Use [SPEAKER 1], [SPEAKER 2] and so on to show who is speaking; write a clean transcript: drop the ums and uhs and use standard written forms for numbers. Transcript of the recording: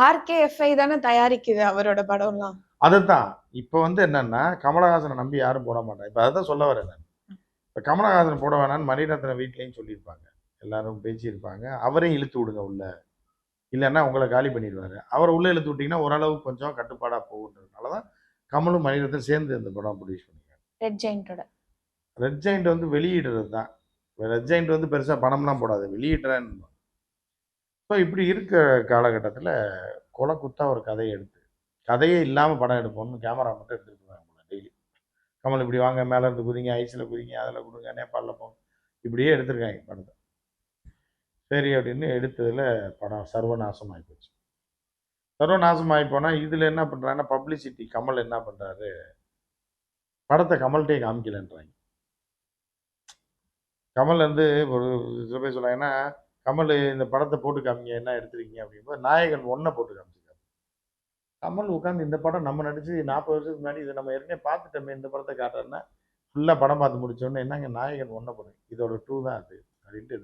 [SPEAKER 1] RKFI தானே தயாரிக்குது அவரோட படம்லாம்.
[SPEAKER 2] அதுதான் இப்போ வந்து என்னன்னா கமலஹாசனை நம்பி யாரும் போட மாட்டாங்க. இப்போ அதான் சொல்ல வரேன் நான். இப்போ கமலஹாசன் போட வேணாம்னு மணிரத்னம் வீட்லேயும் சொல்லியிருப்பாங்க, எல்லாரும் பேசியிருப்பாங்க. அவரையும் இழுத்து விடுங்க உள்ள, இல்லைன்னா உங்களை காலி பண்ணிடுவாரு. அவரை உள்ள இழுத்து விட்டீங்கன்னா ஓரளவுக்கு கொஞ்சம் கட்டுப்பாடாக போகுன்றதுனால தான் கமலும் மணிரத்னம் சேர்ந்து இந்த படம் ப்ரொடியூஸ் பண்ணிருக்காங்க.
[SPEAKER 1] ரெட் ஜெயிண்டோட.
[SPEAKER 2] ரெட் ஜெயிண்ட் வந்து வெளியிடுறது தான். ரெட் ஜெயிண்ட் வந்து பெருசாக பணம்லாம் போடாது, வெளியிடுறேன்னு. ஸோ இப்படி இருக்க காலகட்டத்தில் கொலை குத்தா ஒரு கதையை எடுத்து, கதையே இல்லாமல் படம் எடுப்போம்னு கேமரா மட்டும் எடுத்துகிட்டு போவாங்க டெய்லி. கமல் இப்படி வாங்க, மேலே இருந்து குதிங்க, ஐஸில் குதிங்க, அதில் கொடுங்க, நேபாளில் போங்க, இப்படியே எடுத்திருக்காங்க படத்தை. சரி அப்படின்னு எடுத்ததில் படம் சர்வநாசமாகி போச்சு. சர்வநாசமாகி போனால் இதில் என்ன பண்ணுறாங்கன்னா பப்ளிசிட்டி, கமல் என்ன பண்ணுறாரு, படத்தை கமல்கிட்டே காமிக்கலன்றாங்க. கமல் வந்து ஒரு சில பேர் சொன்னாங்கன்னா, கமல் இந்த படத்தை போட்டு காமிங்க, என்ன எடுத்துருக்கீங்க அப்படிங்கும்போது நாயகன் 1 போட்டு காமிச்சிருக்காரு. கமல் உட்காந்து இந்த படம் நம்ம நடிச்சு 40 வருஷத்துக்கு முன்னாடி இதை நம்ம ஏற்கனவே பார்த்துட்டோமே, இந்த படத்தை காட்டுறேன்னா ஃபுல்லாக படம் பார்த்து முடிச்சோடனே என்னங்க நாயகன் 1 போடுங்க, இதோட 2 தான் அது அப்படின்ட்டு